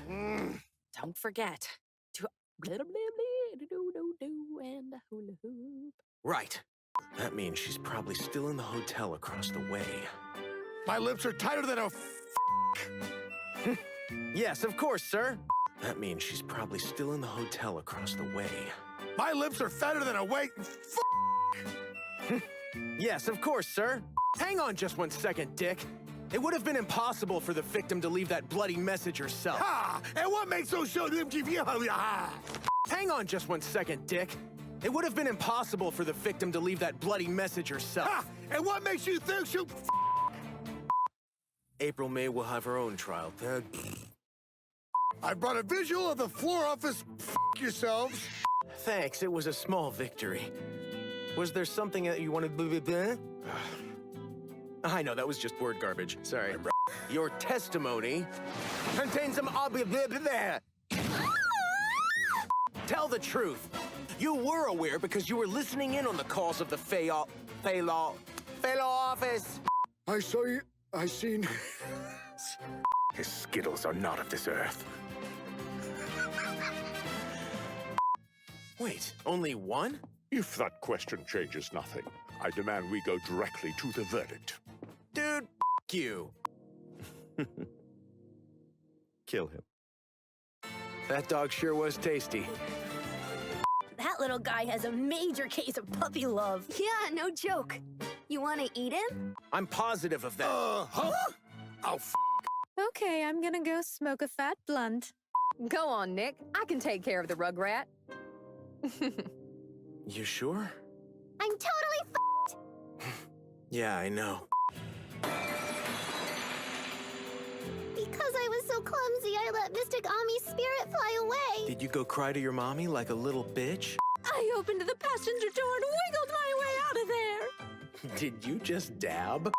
on. Don't forget to and a hula hoop. Right. That means she's probably still in the hotel across the way. My lips are tighter than a Yes, of course, sir. That means she's probably still in the hotel across the way. My lips are fatter than a wait. Yes, of course, sir. Hang on just 1 second, Dick. It would have been impossible for the victim to leave that bloody message herself. Ha! And what makes those show them give you? Hang on just 1 second, Dick. It would have been impossible for the victim to leave that bloody message herself. Ha! And what makes you think she'll? April May will have her own trial. I brought a visual of the floor office. Yourselves. Thanks, it was a small victory. Was there something that you wanted to... I know, that was just word garbage. Sorry. Your testimony contains some... Tell the truth. You were aware because you were listening in on the calls of the Faylaw office. I seen... His skittles are not of this earth. Wait, only one? If that question changes nothing, I demand we go directly to the verdict. Dude, you. Kill him. That dog sure was tasty. That little guy has a major case of puppy love. Yeah, no joke. You want to eat him? I'm positive of that. Huh? Oh, Okay, I'm gonna go smoke a fat blunt. Go on, Nick. I can take care of the rugrat. You sure? I'm totally Yeah, I know. Because I was so clumsy, I let Mystic Ami's spirit fly away. Did you go cry to your mommy like a little bitch? I opened the passenger door and wiggled my way out of there. Did you just dab?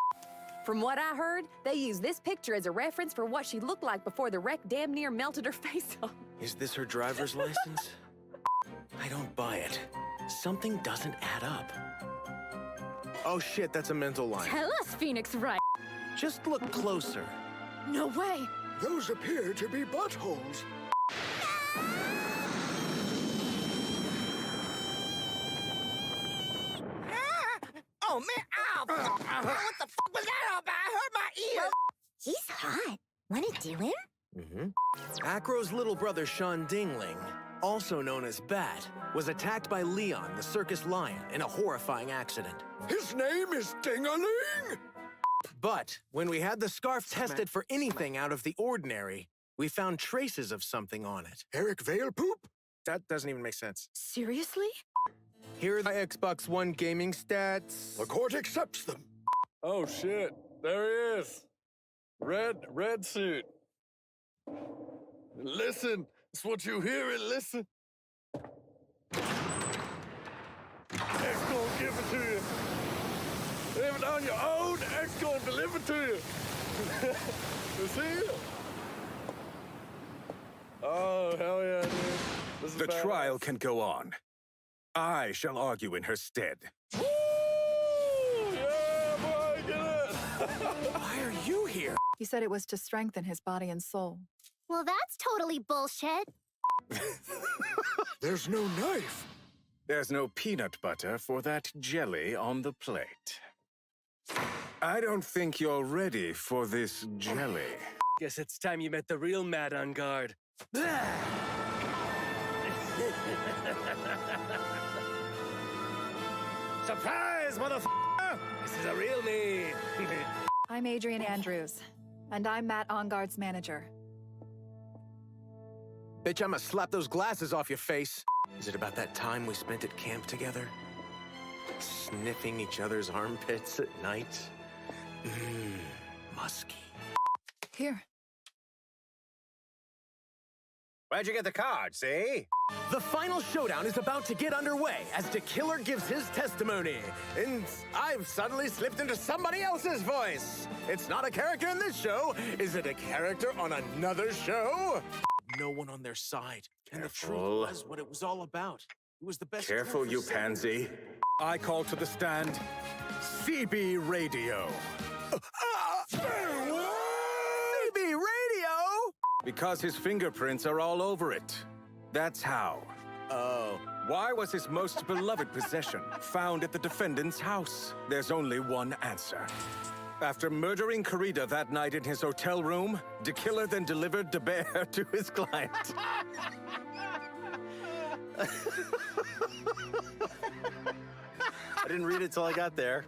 From what I heard, they used this picture as a reference for what she looked like before the wreck damn near melted her face off. Is this her driver's license? I don't buy it. Something doesn't add up. Oh shit, that's a mental line. Tell us, Phoenix Wright. Just look closer. No way. those appear to be buttholes. Oh, man, ow! What the fuck was that all about? I hurt my ear! He's hot. Want to do him? Mm-hmm. Acro's little brother, Sean Dingling, also known as Bat, was attacked by Leon, the circus lion, in a horrifying accident. His name is Ding-a-ling! But when we had the scarf tested for anything out of the ordinary, we found traces of something on it. Eric Vale poop? That doesn't even make sense. Seriously? Here are the Xbox One gaming stats. The court accepts them. Oh, shit. There he is. Red suit. Listen. It's what you hear and listen. X gonna give it to you. Live it on your own. X gonna deliver to you. You see it? Oh, hell yeah, dude. This is The badass. trial can go on. I shall argue in her stead. Woo! Yeah, boy, get it. Why are you here? He said it was to strengthen his body and soul. Well, that's totally bullshit. There's no knife. There's no peanut butter for that jelly on the plate. I don't think you're ready for this jelly. Guess it's time you met the real Mad on Guard. Surprise, motherfucker! This is a real me. I'm Adrian Andrews, and I'm Matt Onguard's manager. Bitch, I'ma slap those glasses off your face. Is it about that time we spent at camp together? Sniffing each other's armpits at night? Musky. Here. Where'd you get the cards, eh? The final showdown is about to get underway as the killer gives his testimony. And I've suddenly slipped into somebody else's voice. It's not a character in this show. Is it a character on another show? No one on their side. And the truth was what it was all about. It was the best. Careful, you pansy. I call to the stand CB Radio. CB Radio? Because his fingerprints are all over it. That's how. Oh. Why was his most beloved possession found at the defendant's house? There's only one answer. After murdering Karida that night in his hotel room, the killer then delivered the bear to his client. I didn't read it till I got there.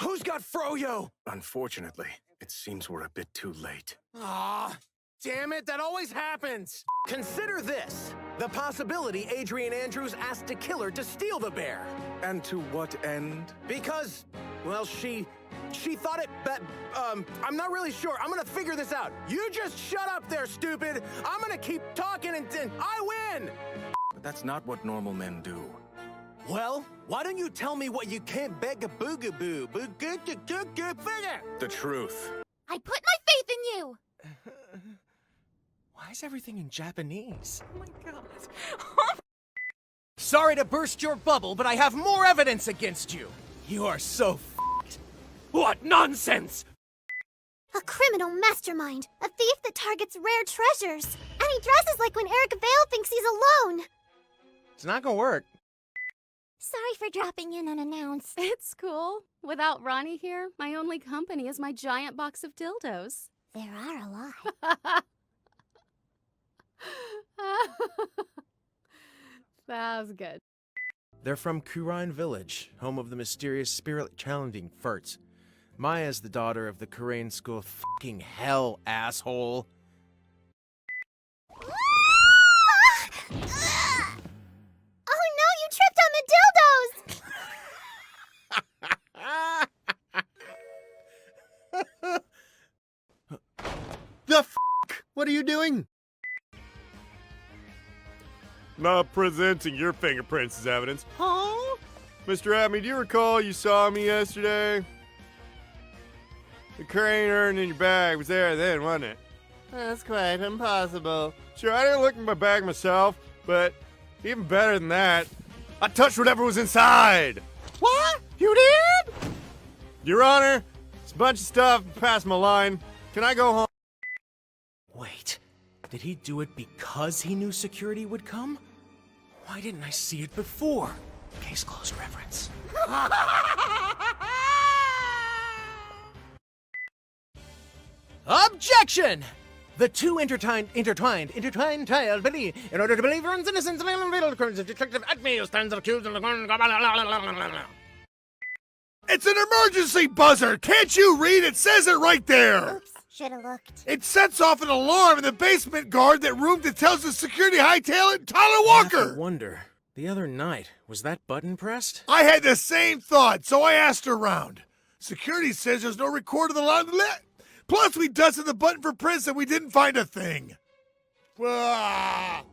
Who's got Froyo? Unfortunately, it seems we're a bit too late. Ah, damn it, that always happens. Consider this. The possibility Adrian Andrews asked the killer to steal the bear. And to what end? Because, well, she thought it, I'm not really sure. I'm gonna figure this out. You just shut up there, stupid. I'm gonna keep talking and I win. But that's not what normal men do. Well, why don't you tell me what you can't beg a boogaboo? The truth. I put my faith in you! Why is everything in Japanese? Oh my god. Sorry to burst your bubble, but I have more evidence against you. You are so f***ed. What nonsense! A criminal mastermind. A thief that targets rare treasures. And he dresses like when Eric Vale thinks he's alone. It's not gonna work. Sorry for dropping in unannounced. It's cool. Without Ronnie here, my only company is my giant box of dildos. There are a lot. That was good. They're from Kurine Village, home of the mysterious spirit-challenging Furts. Maya's the daughter of the Kurine school of fucking hell, asshole. Oh no, you tripped on the The f***? What are you doing? Not presenting your fingerprints as evidence. Huh? Mr. Abney, do you recall you saw me yesterday? The crane urn in your bag was there then, wasn't it? That's quite impossible. Sure, I didn't look in my bag myself, but even better than that, I touched whatever was inside. What? You did? Your Honor, it's a bunch of stuff past my line. Can I go home? Wait, did he do it because he knew security would come? Why didn't I see it before? Case closed, reference. Objection! The two intertwined child believe, in order to believe one's innocence of unveiled crimes of detective Atme stands accused of the... It's an emergency buzzer! Can't you read? It says it right there! Oops, should've looked. It sets off an alarm in the basement guard that room that tells the security hightail it Tyler I Walker! wonder, the other night, was that button pressed? I had the same thought, so I asked around. Security says there's no record of the line. Plus, we dusted the button for prints and we didn't find a thing. Ah.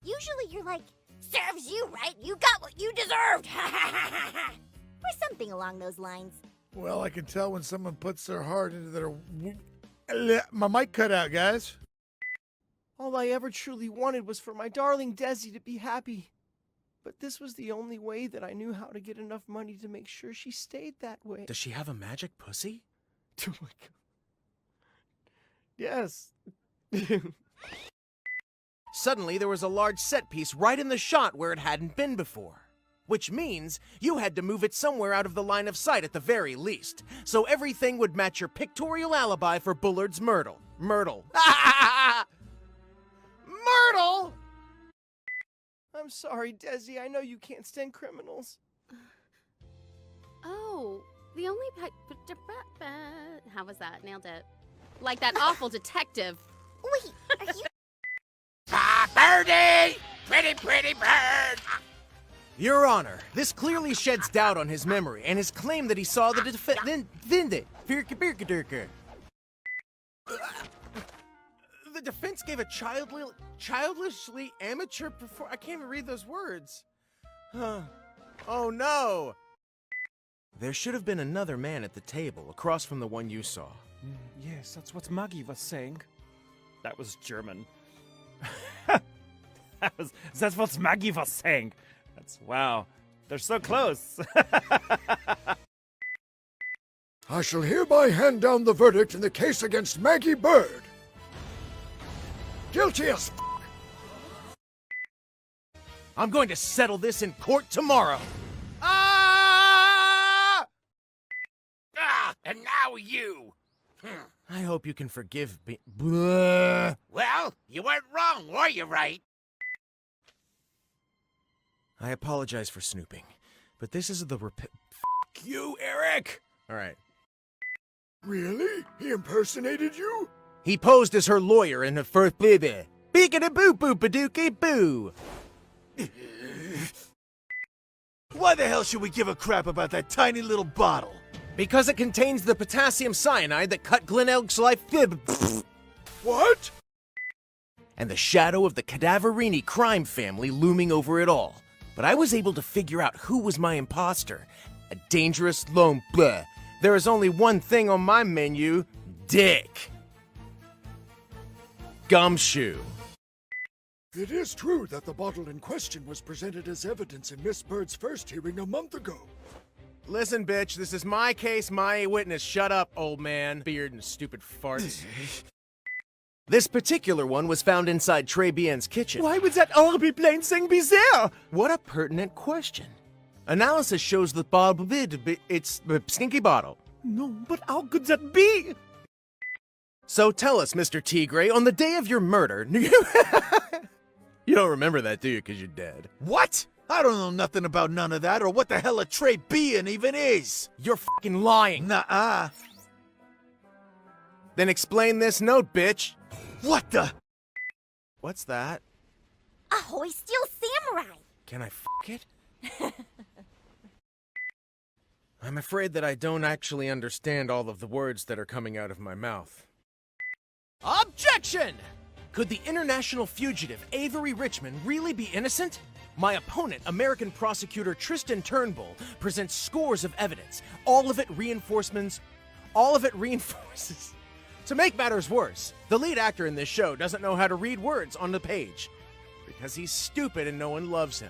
Usually you're like, serves you right, you got what you deserved! Or something along those lines. Well, I can tell when someone puts their heart into their... My mic cut out, guys. All I ever truly wanted was for my darling Desi to be happy. But this was the only way that I knew how to get enough money to make sure she stayed that way. Does she have a magic pussy? Oh my god. Yes. Suddenly, there was a large set piece right in the shot where it hadn't been before. Which means you had to move it somewhere out of the line of sight at the very least, so everything would match your pictorial alibi for Bullard's Myrtle. Myrtle. Myrtle! I'm sorry, Desi. I know you can't stand criminals. Oh, the only... How was that? Nailed it. Like that awful detective. Wait, are you... Birdie! Pretty bird! Your Honor, this clearly sheds doubt on his memory and his claim that he saw the defendant. The defense gave a childishly amateur I can't even read those words. Oh no! There should have been another man at the table across from the one you saw. Yes, that's what Maggie was saying. That was German. That's what Maggie was saying. Wow. They're so close. I shall hereby hand down the verdict in the case against Maggie Bird. Guilty as f***. I'm going to settle this in court tomorrow. Ah! And now you. I hope you can forgive me. Blah. Well, you weren't wrong, were you, right? I apologize for snooping, but this is the F*** you, Eric! Alright. Really? He impersonated you? He posed as her lawyer in the first baby. Beak-a-da-boo-boo-ba-dookie-boo! Why the hell should we give a crap about that tiny little bottle? Because it contains the potassium cyanide that cut Glen Elk's life. What? And the shadow of the Cadaverini crime family looming over it all. But I was able to figure out who was my imposter. A dangerous lone bleh. There is only one thing on my menu: dick. Gumshoe. It is true that the bottle in question was presented as evidence in Miss Bird's first hearing a month ago. Listen, bitch, this is my case, my witness. Shut up, old man. Beard and stupid farts. This particular one was found inside Trey Bien's kitchen. Why would that horrible plain thing be there? What a pertinent question. Analysis shows the bottle, it's a stinky bottle. No, but how could that be? So tell us, Mr. Tigre, on the day of your murder, you don't remember that, do you, because you're dead? What? I don't know nothing about none of that or what the hell a Trey Bien even is. You're fucking lying. Nuh-uh. Then explain this note, bitch. What the? What's that? Ahoy, Steel Samurai! Can I fuck it? I'm afraid that I don't actually understand all of the words that are coming out of my mouth. Objection! Could the international fugitive Avery Richmond really be innocent? My opponent, American prosecutor Tristan Turnbull, presents scores of evidence. All of it reinforces. To make matters worse, the lead actor in this show doesn't know how to read words on the page. Because he's stupid and no one loves him.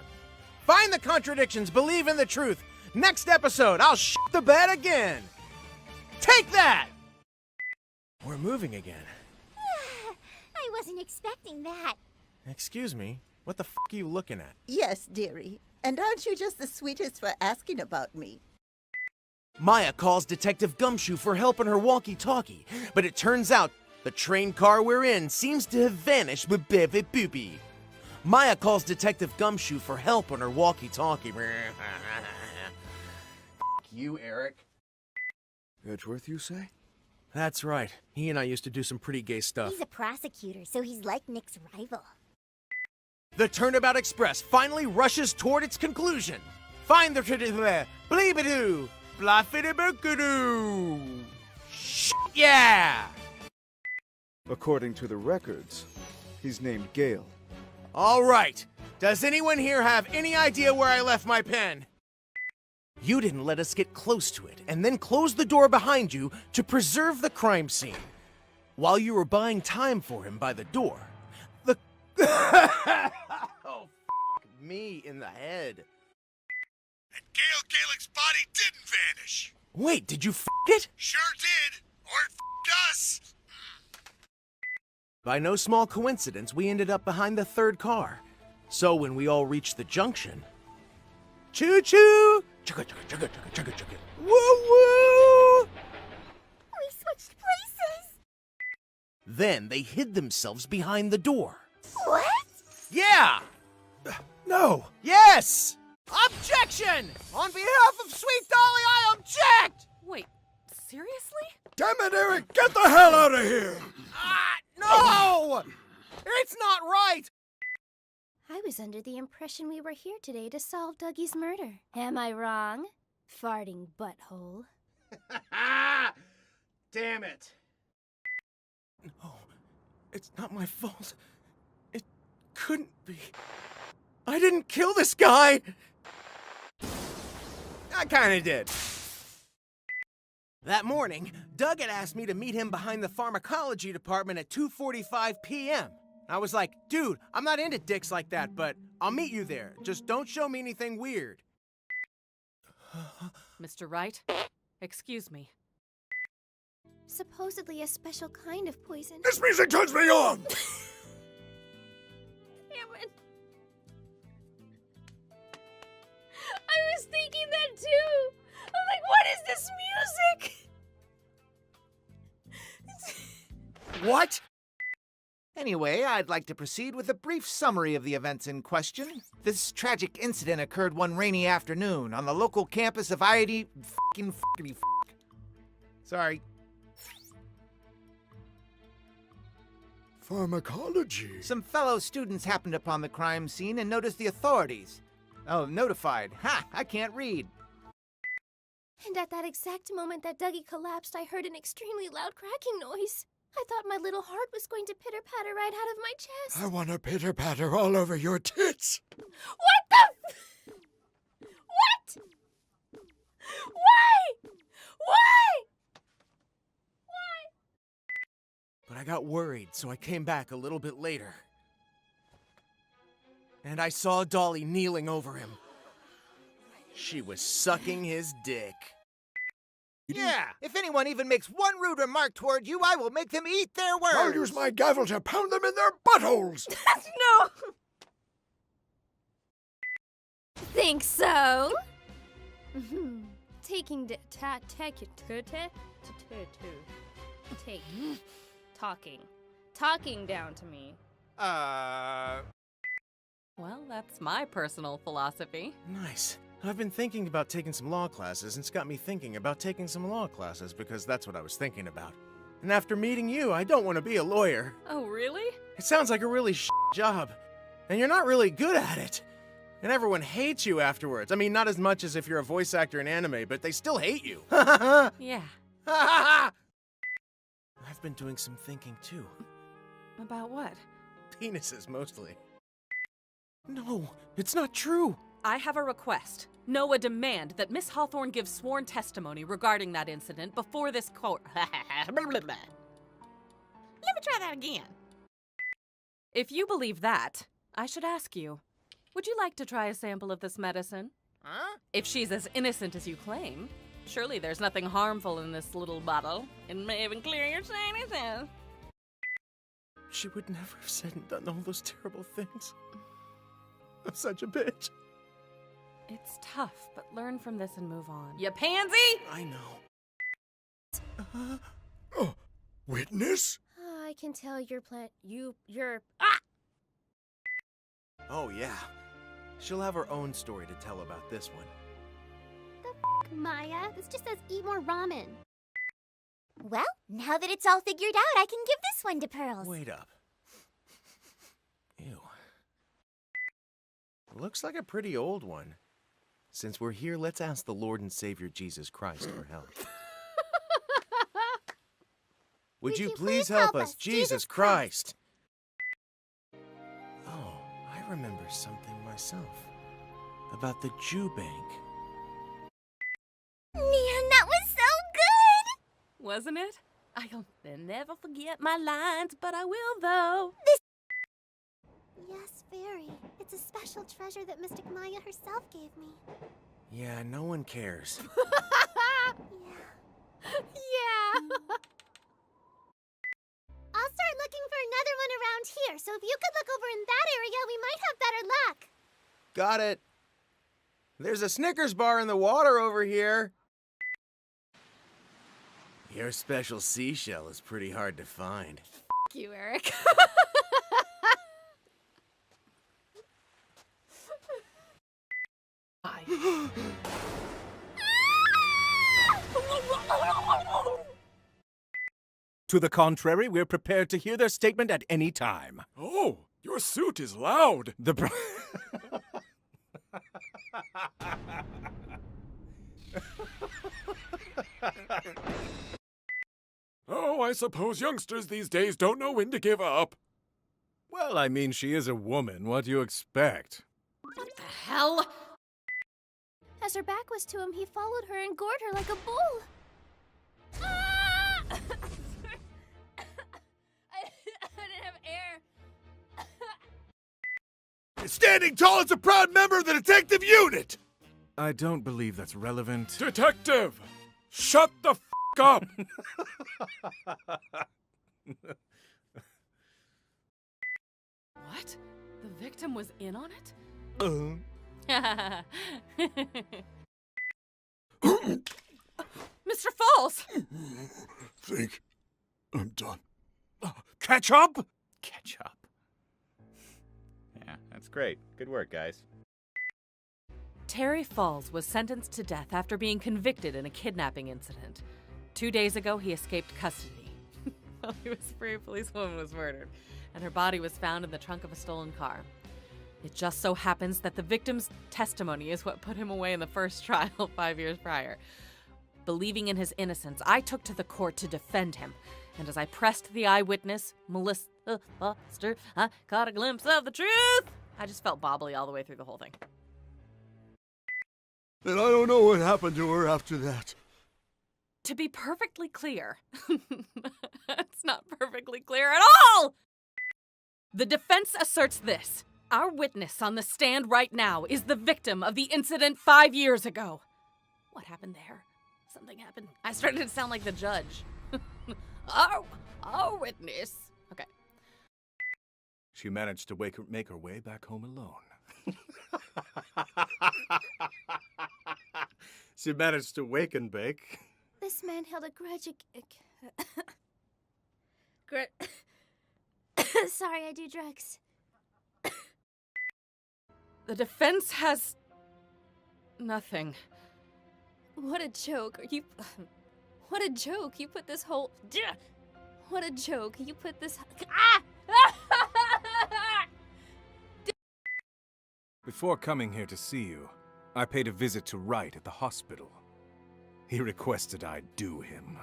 Find the contradictions, believe in the truth. Next episode, I'll shit the bed again. Take that! We're moving again. I wasn't expecting that. Excuse me, what the f*** are you looking at? Yes, dearie. And aren't you just the sweetest for asking about me? Maya calls Detective Gumshoe for help on her walkie-talkie, but it turns out the train car we're in seems to have vanished with Bebe Boopy. Maya calls Detective Gumshoe for help on her walkie-talkie. You, Eric. Edgeworth, you say? That's right. He and I used to do some pretty gay stuff. He's a prosecutor, so he's like Nick's rival. The Turnabout Express finally rushes toward its conclusion. Find the bleebadoo, blaffidiboo. Yeah! According to the records, he's named Gale. All right. Does anyone here have any idea where I left my pen? You didn't let us get close to it, and then close the door behind you to preserve the crime scene. While you were buying time for him by the door, the... Oh, f*** me in the head. And Gail Gaelick's body didn't vanish. Wait, did you f*** it? Sure did. Or it f***ed us. By no small coincidence, we ended up behind the third car. So when we all reached the junction... Choo-choo! Chugga, chugga, chugga, chugga, chugga, chugga. Woo-woo! We switched places! Then they hid themselves behind the door. What? Yeah! No! Yes! Objection! On behalf of Sweet Dolly, I object! Wait, seriously? Damn it, Eric! Get the hell out of here! No! It's not right! I was under the impression we were here today to solve Dougie's murder. Am I wrong? Farting butthole. Damn it. No, it's not my fault. It couldn't be. I didn't kill this guy! I kinda did. That morning, Doug had asked me to meet him behind the pharmacology department at 2:45 p.m. I was like, dude, I'm not into dicks like that, but I'll meet you there. Just don't show me anything weird. Mr. Wright, excuse me. Supposedly a special kind of poison. This music turns me on! Damn it. I was thinking that too. I'm like, what is this music? What? Anyway, I'd like to proceed with a brief summary of the events in question. This tragic incident occurred one rainy afternoon on the local campus of IIT. Sorry. Pharmacology. Some fellow students happened upon the crime scene and noticed the authorities. Oh, notified. Ha! I can't read. And at that exact moment that Dougie collapsed, I heard an extremely loud cracking noise. I thought my little heart was going to pitter-patter right out of my chest. I want to pitter-patter all over your tits. What the What? Why? Why? But I got worried, so I came back a little bit later. And I saw Dolly kneeling over him. She was sucking his dick. Yeah, if anyone even makes one rude remark toward you, I will make them eat their words. I'll use my gavel to pound them in their buttholes. No! Think so? Talking down to me. Well, that's my personal philosophy. Nice. I've been thinking about taking some law classes, and it's got me thinking about taking some law classes because that's what I was thinking about. And after meeting you, I don't want to be a lawyer. Oh, really? It sounds like a really job, and you're not really good at it. And everyone hates you afterwards. I mean, not as much as if you're a voice actor in anime, but they still hate you. Yeah. I've been doing some thinking too. About what? Penises, mostly. No, it's not true. I have a request. No, a demand that Miss Hawthorne give sworn testimony regarding that incident before this court. Let me try that again. If you believe that, I should ask you, would you like to try a sample of this medicine? Huh? If she's as innocent as you claim, surely there's nothing harmful in this little bottle. It may even clear your sinuses. She would never have said and done all those terrible things. I'm such a bitch. It's tough, but learn from this and move on. You pansy! I know. Witness? I can tell you're Oh, yeah. She'll have her own story to tell about this one. Maya, this just says eat more ramen. Well, now that it's all figured out, I can give this one to Pearls. Wait up. Ew. Looks like a pretty old one. Since we're here, let's ask the Lord and Savior Jesus Christ for help. Would you please help us, Jesus Christ? Oh, I remember something myself. About the Jew Bank. Man, that was so good! Wasn't it? I'll never forget my lines, but I will, though. Yes, very. It's a special treasure that Mystic Maya herself gave me. Yeah, no one cares. Yeah. I'll start looking for another one around here, so if you could look over in that area, we might have better luck. Got it. There's a Snickers bar in the water over here. Your special seashell is pretty hard to find. F you, Eric. To the contrary, we're prepared to hear their statement at any time. Oh, your suit is loud. Oh, I suppose youngsters these days don't know when to give up. Well, I mean, she is a woman. What do you expect? What the hell? As her back was to him, he followed her and gored her like a bull. I didn't have air. Standing tall as a proud member of the detective unit! I don't believe that's relevant. Detective! Shut the f up! What? The victim was in on it? Mr. Falls! Think I'm done. Ketchup? Ketchup. Yeah, that's great. Good work, guys. Terry Falls was sentenced to death after being convicted in a kidnapping incident. 2 days ago, he escaped custody. While he was free, a policewoman was murdered, and her body was found in the trunk of a stolen car. It just so happens that the victim's testimony is what put him away in the first trial 5 years prior. Believing in his innocence, I took to the court to defend him, and as I pressed the eyewitness, Melissa Foster, I caught a glimpse of the truth. I just felt bobbly all the way through the whole thing. And I don't know what happened to her after that. To be perfectly clear, it's not perfectly clear at all! The defense asserts this. Our witness on the stand right now is the victim of the incident 5 years ago. What happened there? Something happened. I started to sound like the judge. Our witness. Okay. She managed to make her way back home alone. She managed to wake and bake. This man held a grudge. Sorry, I do drugs. The defense has nothing. What a joke. What a joke. You put this whole... What a joke. You put this... Ah! Before coming here to see you, I paid a visit to Wright at the hospital. He requested I do him.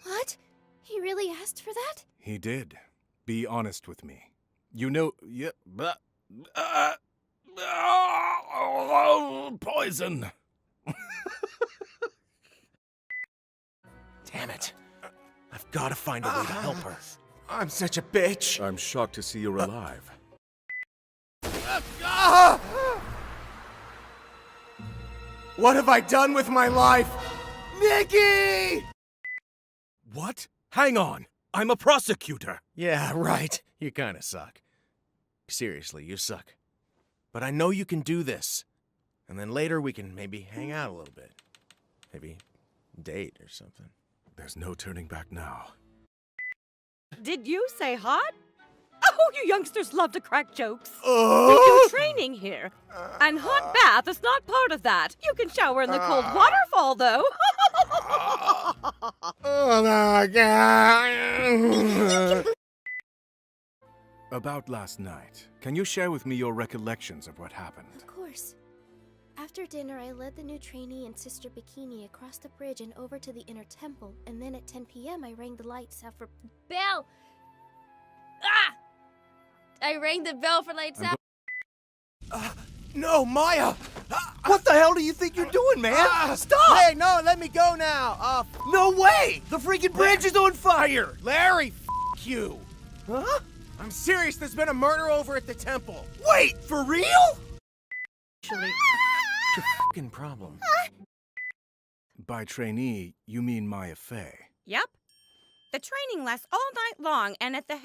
What? He really asked for that? He did. Be honest with me. You know... poison! Damn it. I've got to find a way to help her. I'm such a bitch. I'm shocked to see you're alive. What have I done with my life? Nikki! What? Hang on. I'm a prosecutor. Yeah, right. You kinda suck. Seriously, you suck. But I know you can do this. And then later we can maybe hang out a little bit. Maybe date or something. There's no turning back now. Did you say hot? Oh, you youngsters love to crack jokes. We Oh! do training here. And hot bath is not part of that. You can shower in the cold waterfall, though. Oh my God. About last night, can you share with me your recollections of what happened? Of course. After dinner, I led the new trainee and Sister Bikini across the bridge and over to the inner temple, and then at 10 p.m. I rang the lights out for... Bell! Ah! I rang the bell for lights out. No, Maya! What the hell do you think you're doing, man? Stop! Hey, no, let me go now. No way! The freaking bridge is on fire! Larry, f you! Huh? I'm serious, there's been a murder over at the temple. Wait, for real? Actually, what's your fucking problem? By trainee, you mean Maya Fey. Yep. The training lasts all night long, and at the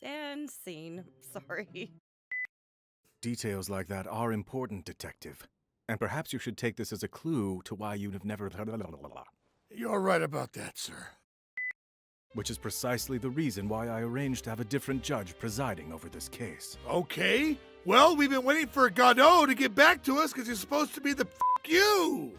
end scene. Sorry. Details like that are important, Detective. And perhaps you should take this as a clue to why you'd have never... You're right about that, sir. Which is precisely the reason why I arranged to have a different judge presiding over this case. Okay. Well, we've been waiting for Godot to get back to us because he's supposed to be the you.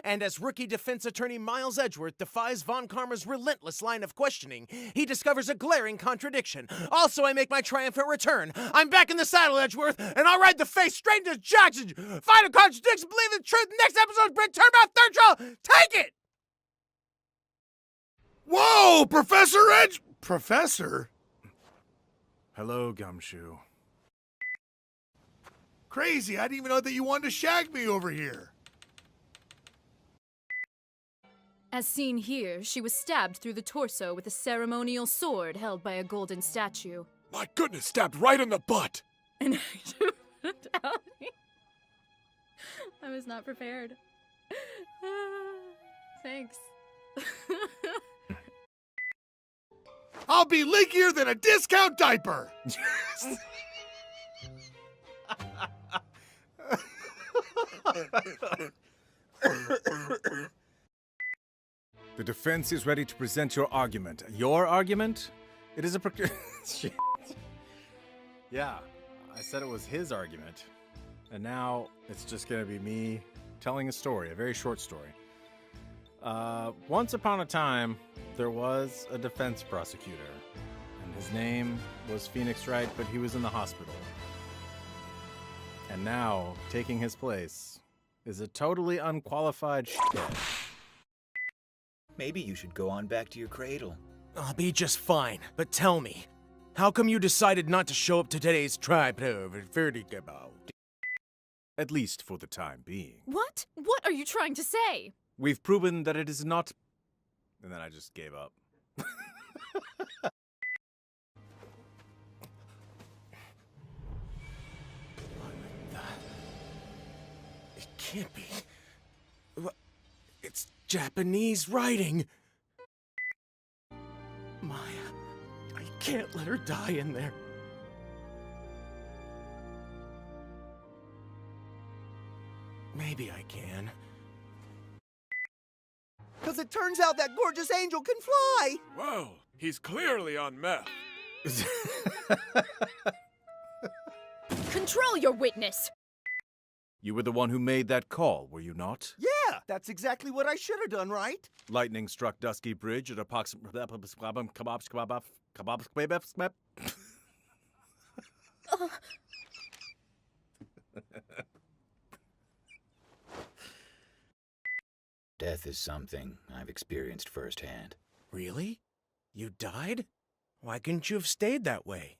And as rookie defense attorney Miles Edgeworth defies Von Karma's relentless line of questioning, he discovers a glaring contradiction. Also, I make my triumphant return. I'm back in the saddle, Edgeworth, and I'll ride the face straight into Jackson. Find a contradiction, believe in the truth. Next episode's Brent Turnabout third trial. Take it! Whoa, Professor Edge... Professor? Hello, Gumshoe. Crazy, I didn't even know that you wanted to shag me over here. As seen here, she was stabbed through the torso with a ceremonial sword held by a golden statue. My goodness, stabbed right in the butt. And I was not prepared. Thanks. I'll be leakier than a discount diaper. The defense is ready to present your argument. Your argument? It is a Shit. Yeah, I said it was his argument. And now it's just gonna be me telling a story, a very short story. Once upon a time, there was a defense prosecutor. And his name was Phoenix Wright, but he was in the hospital. And now, taking his place, is a totally unqualified shithead. Maybe you should go on back to your cradle. I'll be just fine, but tell me, how come you decided not to show up to today's tribe? At least for the time being. What? What are you trying to say? We've proven that it is not... And then I just gave up. It can't be. It's Japanese writing. Maya, I can't let her die in there. Maybe I can. Because it turns out that gorgeous angel can fly! Well, he's clearly on meth. Control your witness! You were the one who made that call, were you not? Yeah, that's exactly what I should have done, right? Lightning struck Dusky Bridge at approximately... Death is something I've experienced firsthand. Really? You died? Why couldn't you have stayed that way?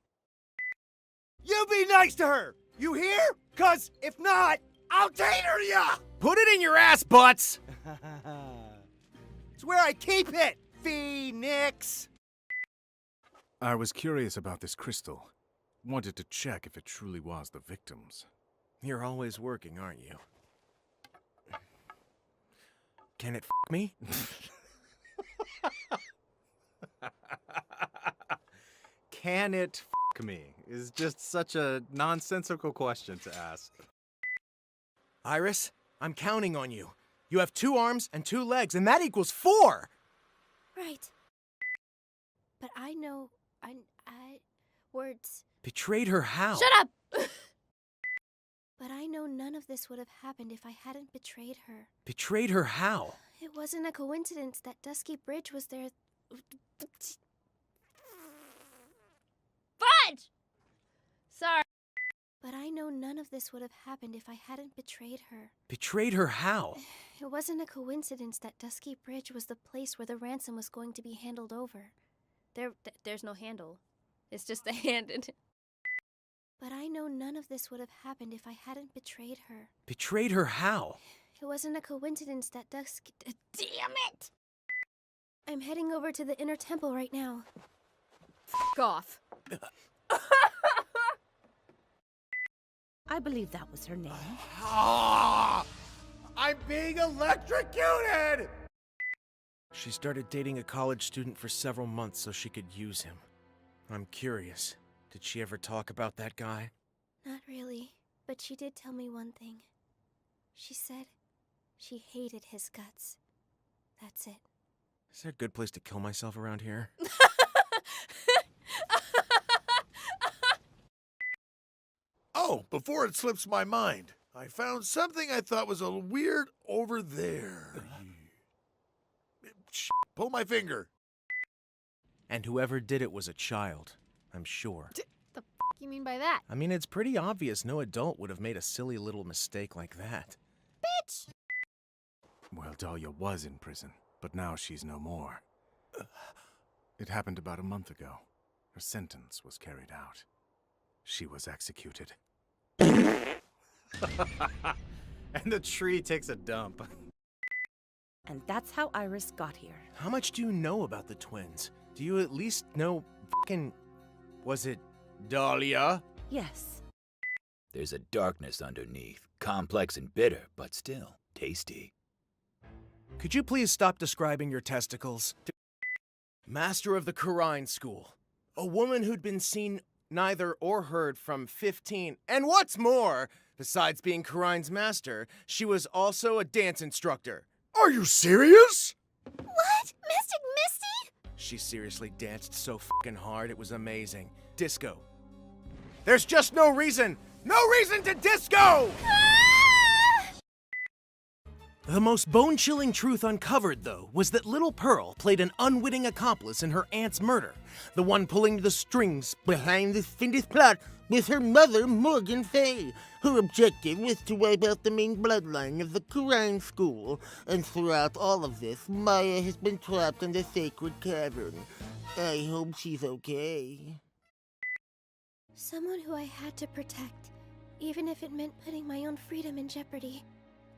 You be nice to her! You hear? 'Cause if not, I'll tater ya! Put it in your ass, butts! It's where I keep it, Phoenix! I was curious about this crystal. Wanted to check if it truly was the victim's. You're always working, aren't you? Can it f me? Can it f me? Is just such a nonsensical question to ask. Iris, I'm counting on you. You have 2 arms and 2 legs, and that equals 4! Right. But I know... words. Betrayed her how? Shut up! But I know none of this would have happened if I hadn't betrayed her. Betrayed her how? It wasn't a coincidence that Dusky Bridge was there... Fudge! Sorry. But I know none of this would have happened if I hadn't betrayed her. Betrayed her how? It wasn't a coincidence that Dusky Bridge was the place where the ransom was going to be handled over. There's no handle. It's just a hand in it. But I know none of this would have happened if I hadn't betrayed her. Betrayed her how? It wasn't a coincidence that Dusky... Damn it! I'm heading over to the inner temple right now. F*** off. I believe that was her name. I'm being electrocuted! She started dating a college student for several months so she could use him. I'm curious. Did she ever talk about that guy? Not really, but she did tell me one thing. She said she hated his guts. That's it. Is there a good place to kill myself around here? Oh, before it slips my mind, I found something I thought was a little weird over there. Pull my finger. And whoever did it was a child, I'm sure. The f*** you mean by that? I mean, it's pretty obvious no adult would have made a silly little mistake like that. Bitch! Well, Dahlia was in prison, but now she's no more. It happened about a month ago. Her sentence was carried out. She was executed. And the tree takes a dump. And that's how Iris got here. How much do you know about the twins? Do you at least know fucking... Was it Dahlia? Yes. There's a darkness underneath, complex and bitter, but still tasty. Could you please stop describing your testicles? Master of the Kurine School. A woman who'd been seen neither or heard from 15. And what's more, besides being Kurine's master, she was also a dance instructor. Are you serious? What? Mystic Misty? She seriously danced so fucking hard, it was amazing. Disco. There's just no reason to disco! The most bone-chilling truth uncovered, though, was that Little Pearl played an unwitting accomplice in her aunt's murder. The one pulling the strings behind this fiendish plot was her mother, Morgan Fay. Her objective was to wipe out the main bloodline of the Kurine School. And throughout all of this, Maya has been trapped in the sacred cavern. I hope she's okay. Someone who I had to protect, even if it meant putting my own freedom in jeopardy.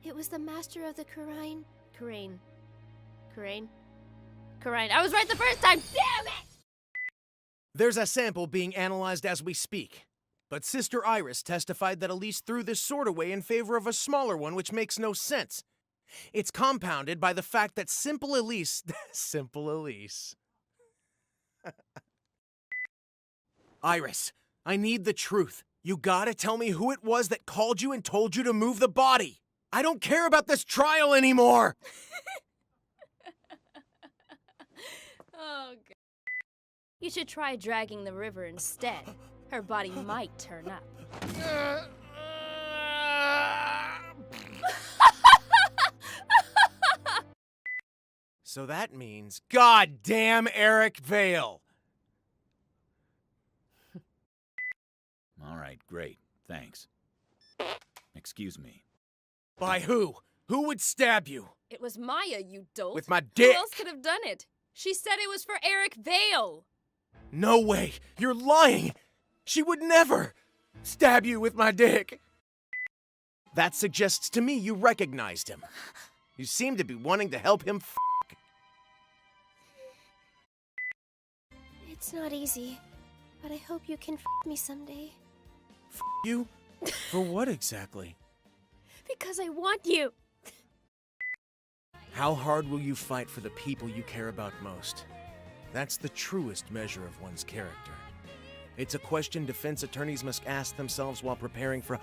It was the master of the Kurine. Kurain. I was right the first time! Damn it! There's a sample being analyzed as we speak. But Sister Iris testified that Elise threw this sword away in favor of a smaller one, which makes no sense. It's compounded by the fact that Simple Elise... Simple Elise. Iris, I need the truth. You gotta tell me who it was that called you and told you to move the body. I don't care about this trial anymore! Oh, God. You should try dragging the river instead. Her body might turn up. So that means, goddamn Eric Vale! All right, great. Thanks. Excuse me. By who? Who would stab you? It was Maya, you dolt. With my dick? Who else could have done it? She said it was for Eric Vale. No way! You're lying! She would never stab you with my dick! That suggests to me you recognized him. You seem to be wanting to help him f***. It's not easy, but I hope you can f me someday. F you? For what exactly? Because I want you! How hard will you fight for the people you care about most? That's the truest measure of one's character. It's a question defense attorneys must ask themselves while preparing for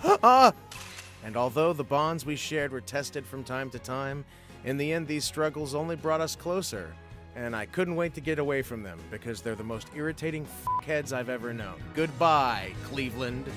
And although the bonds we shared were tested from time to time, in the end these struggles only brought us closer. And I couldn't wait to get away from them because they're the most irritating f***heads I've ever known. Goodbye, Cleveland.